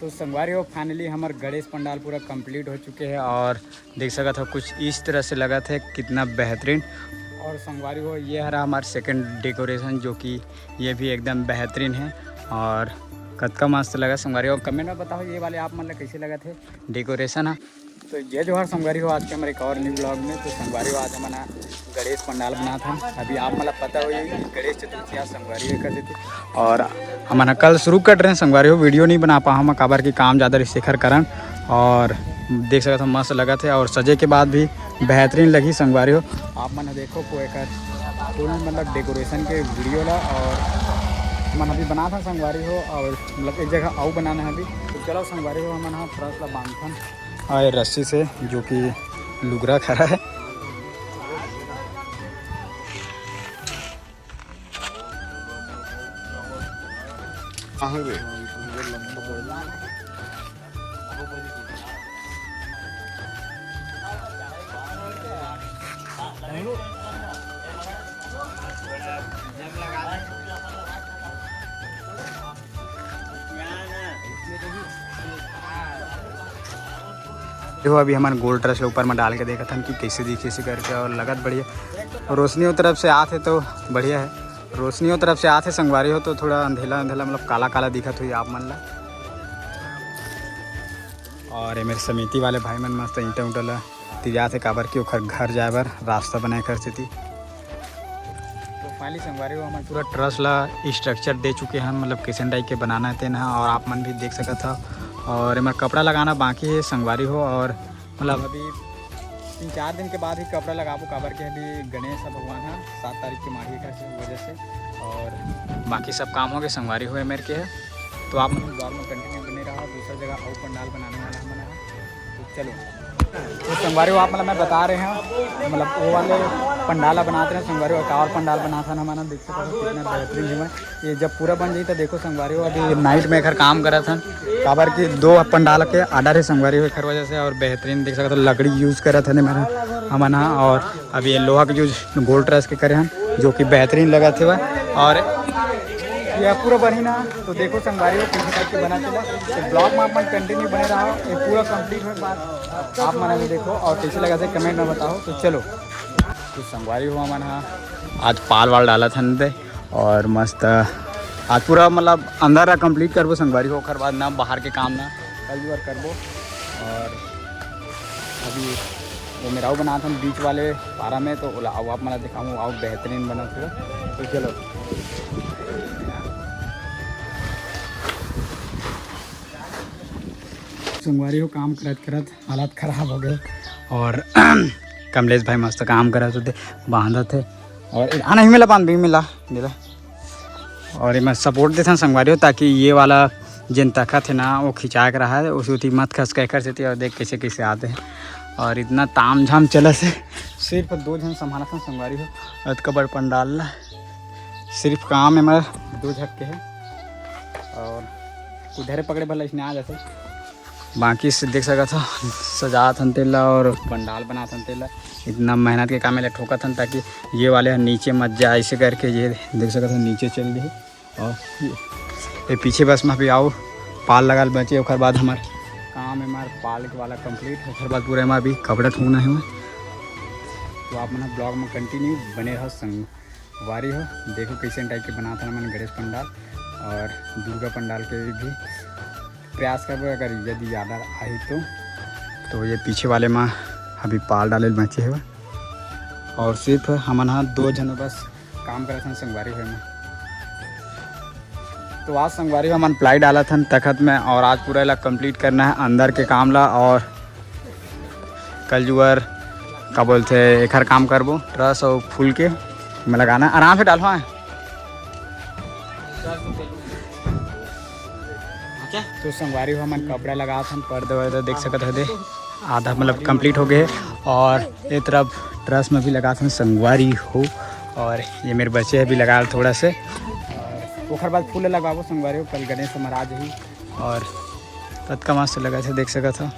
तो संगवारी हो फाइनली हमारे गणेश पंडाल पूरा कंप्लीट हो चुके हैं और देख सका था कुछ इस तरह से लगा था कितना बेहतरीन। और संगवारी हो ये रहा हमारा सेकंड डेकोरेशन जो कि ये भी एकदम बेहतरीन है और कतका मस्त लगा संगवारी हो। कमेंट में बताओ ये वाले आप मतलब कैसे लगा थे डेकोरेशन है। तो ये जो है संगवारी हो आज के हमारे एक और न्यू ब्लॉग में। तो संगवारी हो आज हमारा गणेश पंडाल बना था। अभी आप मतलब पता हो ये गणेश चतुर्थी आज संगवारी हो करते थे और हमारा कल शुरू कर रहे हैं संगवारी हो। वीडियो नहीं बना पा हम काबर की काम ज़्यादा शेखर करन और देख सका था मस्त लगा थे और सजे के बाद भी बेहतरीन लगी संगवारी हो। आप मैंने देखो कोई फुल मतलब डेकोरेशन के वीडियो ला और मन अभी बना था संगवारी हो और मतलब एक जगह आऊ बनाना है अभी। तो चलो संगवारी हो मन हाँ थोड़ा सा बांधन और रस्सी से जो कि लुगरा खड़ा है। देखो अभी हमारे गोल ट्रस्ट के ऊपर में डाल के देखा था कि कैसे दिखे इसे करके और लगत बढ़िया। रोशनी तरफ से आते तो बढ़िया है, रोशनी तरफ से आते संगवारी हो तो थोड़ा अंधेला अंधेला मतलब काला काला दिखत हुई आप मन ला। और मेरे समिति वाले भाई मन मस्त ईंटा उंटा ला तिजा थे काबर की ओखर घर जाए बर रास्ता बनाए कर से थी। तो फाइनली संगवारी हो हमारे पूरा ट्रस्ट ला स्ट्रक्चर दे चुके हैं मतलब किचन टाइप के बनाना है ना और आप मन भी देख सका था। और हमारा कपड़ा लगाना बाकी है संगवारी हो और मतलब अभी 3-4 दिन के बाद ही कपड़ा लगाबो काबर के अभी गणेश भगवान है 7 तारीख की माही का वजह से और बाकी सब काम हो गए संगवारी हो मेरे के है। तो आप ब्लॉग में कंटिन्यू बने रहा। दूसरा जगह और पंडाल बनाने वाला है मना। तो चलो तो संगवारी हो आप मतलब मैं बता रहे हैं मतलब वो वाले पंडाला बनाते हैं संगवारी हो। और पंडाल बना था ना हमारा देख सकते हो कितना बेहतरीन जीवन। ये जब पूरा बन जाए तो देखो संगवारी हो अभी नाइट में घर काम करा था काबर की 2 पंडाल के आर्डर है संगवारी हो खर वजह से और बेहतरीन देख सकते हो लकड़ी यूज़ करा था मेरा हमारा। और अभी ये लोहा के यूज गोल्ड ट्रस्ट के करे हैं जो कि बेहतरीन लगा थे वह। और यह पूरा बनी ना तो देखो संगवारी हो किसी टाइप के बना चला। तो ब्लॉग में आप मन कंटिन्यू बने रहा ये पूरा कंप्लीट हो बाद आप मना में देखो और कैसे लगा थे कमेंट में बताओ। तो चलो तो संगवारी हो मना आज पाल वाल डाला था दे और मस्त आज पूरा मतलब अंदर कंप्लीट करबो संगवारी हो खर बाद ना बाहर के काम ना कल भी करबो। और अभी वो मेरा बना था बीच वाले पारा में तो आओ आप मना दिखाऊँ आओ बेहतरीन बना था। तो चलो संगवारी हो काम करत करत हालत ख़राब हो गए और कमलेश भाई मस्त काम कर रहे थे बांधा थे और नहीं मिला बांध भी मिला और मैं सपोर्ट देता संगवारी हो ताकि ये वाला जिन तखत है ना वो खिंचा के रहा है उसी मत खस कह कर से और देख कैसे कैसे आते हैं। और इतना ताम झाम चला से सिर्फ 2 जन संभाला था संगवारी हो अत कबर पंडाल सिर्फ काम है हमारा 2 झक के है और उधर पकड़े भला इसने आ जाते बाकी से देख सका था सजा थन तेला और पंडाल बना थन तेला इतना मेहनत के काम में ठोका थन ताकि ये वाले नीचे मत जाए ऐसे करके ये देख सका था नीचे चल गए। और ये पीछे बस में भी आओ पाल लगा बचे और बाद हमारे काम है हमारे पाल के वाला कंप्लीट और बाद पूरा हमारा भी कपड़ा ठूना है। तो आप मैंने ब्लॉग में कंटिन्यू बने रहो संगवारी हो देखो कैसे टाइप के बना था मैंने गणेश पंडाल और दुर्गा पंडाल के भी प्रयास करबो अगर यदि ज़्यादा आई तो ये पीछे वाले में अभी पाल डाले बचे है और सिर्फ हम 2 जन बस काम करा था संगवारी हो में। तो आज संगवारी हो मन प्लाई डाला था तखत में और आज पूरा ला कंप्लीट करना है अंदर के काम ला और कल जुअर का बोलते एक हर काम करबो ट्रस और फूल के में लगाना आराम से डालो है। तो संगवारी हो मन कपड़ा लगा था पर्दे वर्दे देख सकते थे आधा मतलब कंप्लीट हो गए और एक तरफ ट्रस में भी लगा था संगवारी हो और ये मेरे बच्चे भी लगा थोड़ा से और ओखर बाद फूल लगाबो संगवारी हो कल गणेश महाराज ही और तत्का मस्त लगा थे देख सका था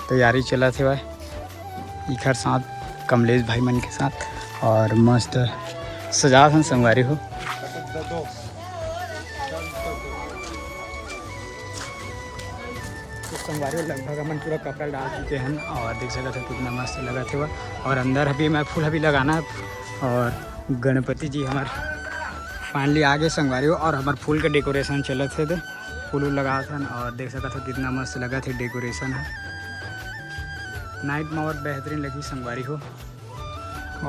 तैयारी चला थे भाई इखर साथ कमलेश भाई मन के साथ और मस्त सजा था संगवारी हो। तो संगवारी लगभग हम पूरा कपड़ा डाल चुके हैं और देख सकते थे कितना मस्त लगा थे वह। और अंदर अभी मैं फूल अभी लगाना है और गणपति जी हमारे फाइनली आगे संगवारी हो और हमारे फूल के डेकोरेशन चल थे फूल लगा था और देख सकते थे कितना मस्त लगा थे डेकोरेशन है। नाइट में और बेहतरीन लगी संगवारी हो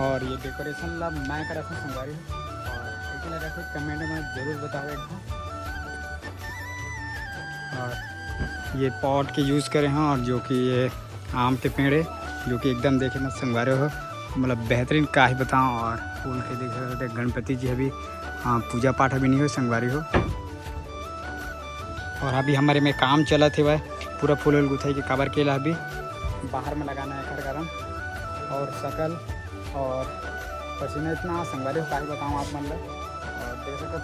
और ये डेकोरेशन ला मैं करा था संगवारी हो और कैसे लगा थे कमेंट में ज़रूर बताओ एक बार। और ये पॉट के यूज़ करे हैं और जो कि ये आम के पेड़ है जो कि एकदम देखे मत संगवारे हो मतलब बेहतरीन का ही बताऊँ। और फूल के देख सकते गणपति जी अभी पूजा पाठ अभी नहीं हो संगवारी हो और अभी हमारे में काम चला थे वह पूरा फूल उल गुथाई के कवर के अभी बाहर में लगाना है घर गरम और शकल और पसीना इतना संगवारी हो का ही बताऊँ आप मतलब। और देख सकते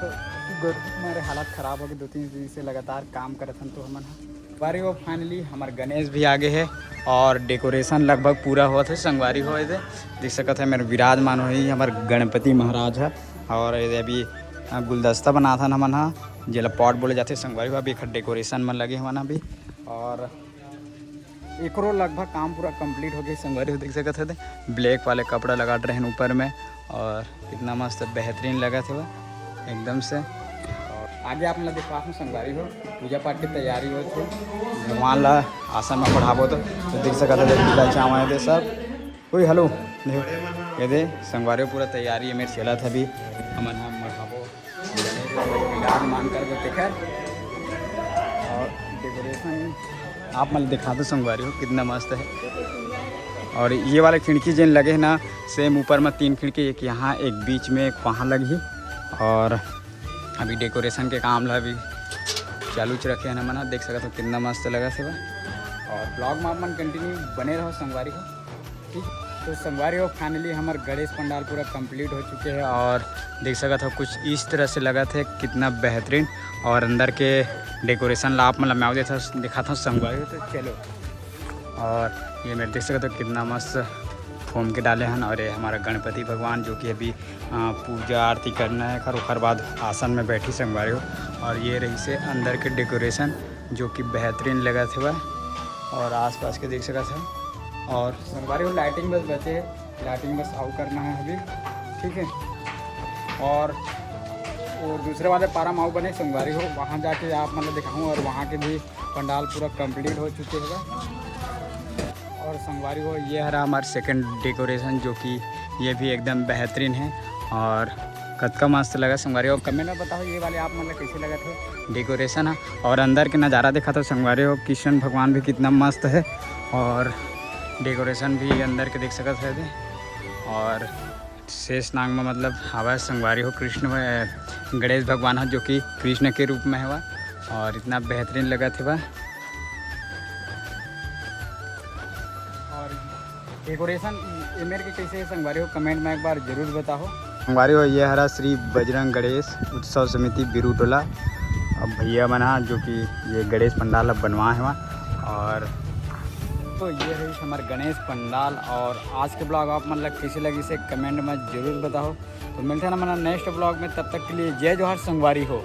तो हमारे हालत ख़राब हो गए 2-3 दिन से लगातार काम करते हैं तो हम संगवारी हो फाइनली हमारे गणेश भी आगे है और डेकोरेशन लगभग पूरा हुआ था संगवारी हो थे देख सकते हैं मेरे विराजमान हो ही हमारे गणपति महाराज है। और ये अभी गुलदस्ता बना था ना मन जिला पॉट बोले जाते संगवारी हो अभी एक डेकोरेशन में लगे हमारा अभी और एक लगभग काम पूरा कंप्लीट हो गया संगवारी हो देख सकते थे ब्लैक वाले कपड़ा लगा रहे हैं ऊपर में और कितना मस्त बेहतरीन लगा था वह एकदम से। और आगे आप मतलब देखा संगवारी हो पूजा पाठ की तैयारी हो थे भगवान ला आसन में पढ़ाबो तो देख सकते थे चावल थे सब कोई हेलो ये दे संगवारी हो पूरा तैयारी है मेरे चला था अभी अमन हम मढ़ाबो मान कर देखा और डेकोरेशन आप मतलब दिखा दो संगवारी हो कितना मस्त है। और ये वाले खिड़की जिन लगे हैं ना सेम ऊपर में 3 खिड़की एक यहाँ एक बीच में एक वहाँ लगी और अभी डेकोरेशन के काम ला अभी चालू च रखे हैं ना मना देख सकते हो कितना मस्त लगा से और ब्लॉग में आप मन कंटिन्यू बने रहो संगवारी हो ठीक। तो संगवारी हो फाइनली हमारे गणेश पंडाल पूरा कंप्लीट हो चुके हैं और देख सकते हो कुछ इस तरह से लगा थे कितना बेहतरीन और अंदर के डेकोरेशन ला आप मतलब मैं देखा था संगवारी हो तो चलो। और ये मेरे देख सकते हो कितना मस्त फोम के डाले हैं और ये हमारा गणपति भगवान जो कि अभी पूजा आरती करना है खर बाद आसन में बैठी संगवारी हो। और ये रही से अंदर के डेकोरेशन जो कि बेहतरीन लगा थे वह और आसपास के देख सकते थे। और संगवारी हो लाइटिंग बस बचे लाइटिंग बस आउट करना है अभी ठीक है। और वो दूसरे वाले पारा माऊ बने संगवारी हो वहाँ जाके आप मतलब दिखाऊँ और वहाँ के भी पंडाल पूरा कंप्लीट हो चुके हैं। और संगवारी हो ये हरा हमारा सेकंड डेकोरेशन जो कि ये भी एकदम बेहतरीन है और कद का मस्त लगा संगवारी हो। कमेंट में बताओ ये वाले आप मतलब कैसे लगा थे डेकोरेशन है। और अंदर के नज़ारा देखा तो संगवारी हो कृष्ण भगवान भी कितना मस्त है और डेकोरेशन भी अंदर के देख सकते थे। और शेष नाग में मतलब हवा संगवारी हो कृष्ण गणेश भगवान है जो कि कृष्ण के रूप में है वह और इतना बेहतरीन लगा थे वह। और डेकोरेशन मेरे के कैसे संगवारी हो कमेंट में एक बार ज़रूर बताओ। संगवारी हो ये हरा श्री बजरंग गणेश उत्सव समिति बिरू टोला अब भैया बना जो कि ये गणेश पंडाल अब बनवा है वहाँ। और तो ये है हमारे गणेश पंडाल और आज के ब्लॉग आप मतलब कैसे लगी इसे कमेंट में ज़रूर बताओ। तो मिलते हैं ना हमारा नेक्स्ट ब्लॉग में तब तक के लिए जय जोहार संगवारी हो।